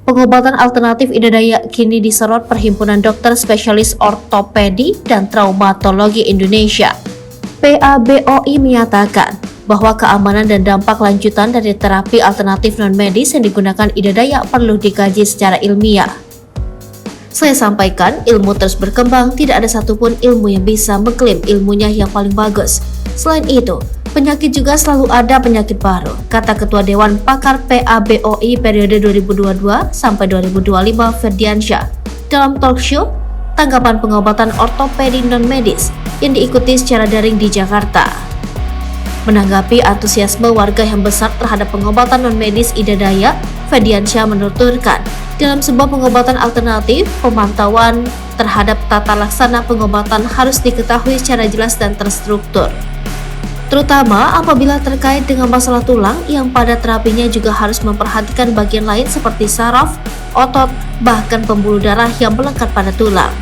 Pengobatan alternatif Ida Dayak kini disorot Perhimpunan Dokter Spesialis Ortopedi dan Traumatologi Indonesia. PABOI menyatakan bahwa keamanan dan dampak lanjutan dari terapi alternatif non-medis yang digunakan Ida Dayak perlu dikaji secara ilmiah. Saya sampaikan, ilmu terus berkembang, tidak ada satupun ilmu yang bisa mengklaim ilmunya yang paling bagus. Selain itu, penyakit juga selalu ada penyakit baru, kata Ketua Dewan Pakar PABOI periode 2022 sampai 2025 Ferdiansyah dalam talk show tanggapan pengobatan ortopedi non-medis yang diikuti secara daring di Jakarta. Menanggapi antusiasme warga yang besar terhadap pengobatan non-medis Ida Dayak, Ferdiansyah menuturkan, dalam sebuah pengobatan alternatif, pemantauan terhadap tata laksana pengobatan harus diketahui secara jelas dan terstruktur. Terutama apabila terkait dengan masalah tulang yang pada terapinya juga harus memperhatikan bagian lain seperti saraf, otot, bahkan pembuluh darah yang melekat pada tulang.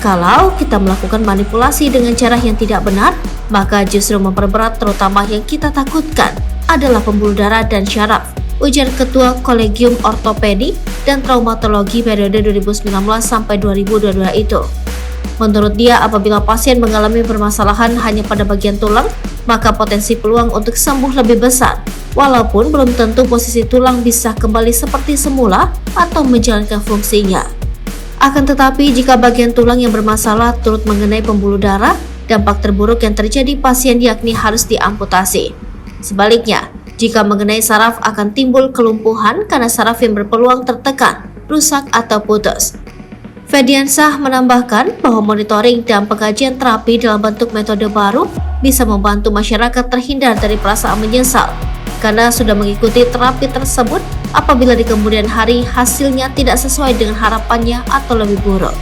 Kalau kita melakukan manipulasi dengan cara yang tidak benar, maka justru memperberat, terutama yang kita takutkan adalah pembuluh darah dan syaraf, ujar Ketua Kolegium Ortopedi dan Traumatologi periode 2019 sampai 2022 itu. Menurut dia, apabila pasien mengalami permasalahan hanya pada bagian tulang, maka potensi peluang untuk sembuh lebih besar, walaupun belum tentu posisi tulang bisa kembali seperti semula atau menjalankan fungsinya. Akan tetapi, jika bagian tulang yang bermasalah turut mengenai pembuluh darah, dampak terburuk yang terjadi pasien yakni harus diamputasi. Sebaliknya, jika mengenai saraf akan timbul kelumpuhan karena saraf yang berpeluang tertekan, rusak atau putus. Ferdiansyah menambahkan bahwa monitoring dan pengkajian terapi dalam bentuk metode baru bisa membantu masyarakat terhindar dari perasaan menyesal karena sudah mengikuti terapi tersebut apabila di kemudian hari hasilnya tidak sesuai dengan harapannya atau lebih buruk.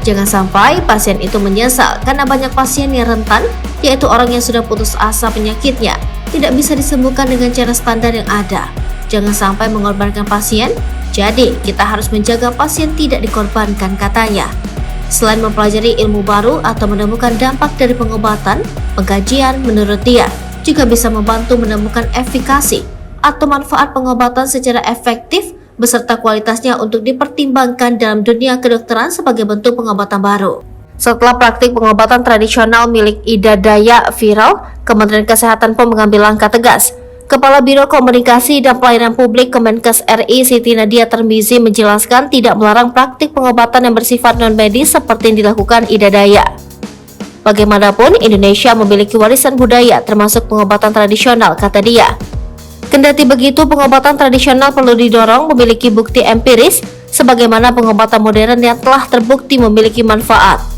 Jangan sampai pasien itu menyesal karena banyak pasien yang rentan, yaitu orang yang sudah putus asa penyakitnya, tidak bisa disembuhkan dengan cara standar yang ada. Jangan sampai mengorbankan pasien, jadi kita harus menjaga pasien tidak dikorbankan, katanya. Selain mempelajari ilmu baru atau menemukan dampak dari pengobatan, pengkajian menurut dia juga bisa membantu menemukan efikasi atau manfaat pengobatan secara efektif beserta kualitasnya untuk dipertimbangkan dalam dunia kedokteran sebagai bentuk pengobatan baru. Setelah praktik pengobatan tradisional milik Ida Dayak viral, Kementerian Kesehatan pun mengambil langkah tegas. Kepala Biro Komunikasi dan Pelayanan Publik Kemenkes RI Siti Nadia Tarmizi menjelaskan tidak melarang praktik pengobatan yang bersifat non-medis seperti yang dilakukan Ida Dayak. Bagaimanapun, Indonesia memiliki warisan budaya termasuk pengobatan tradisional, kata dia. Kendati begitu, pengobatan tradisional perlu didorong memiliki bukti empiris sebagaimana pengobatan modern yang telah terbukti memiliki manfaat.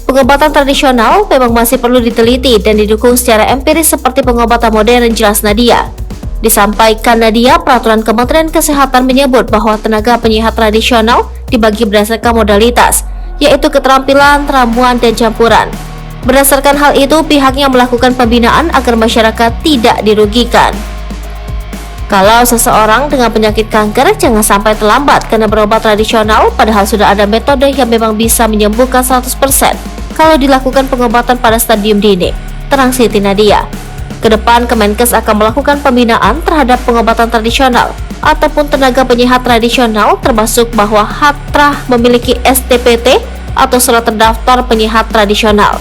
Pengobatan tradisional memang masih perlu diteliti dan didukung secara empiris seperti pengobatan modern, jelas Nadia. Disampaikan Nadia, peraturan Kementerian Kesehatan menyebut bahwa tenaga penyehat tradisional dibagi berdasarkan modalitas, yaitu keterampilan, ramuan, dan campuran. Berdasarkan hal itu, pihaknya melakukan pembinaan agar masyarakat tidak dirugikan. Kalau seseorang dengan penyakit kanker, jangan sampai terlambat karena berobat tradisional, padahal sudah ada metode yang memang bisa menyembuhkan 100% kalau dilakukan pengobatan pada stadium dini, terang Siti Nadia. Kedepan, Kemenkes akan melakukan pembinaan terhadap pengobatan tradisional ataupun tenaga penyehat tradisional, termasuk bahwa Hatra memiliki STPT atau surat terdaftar penyehat tradisional.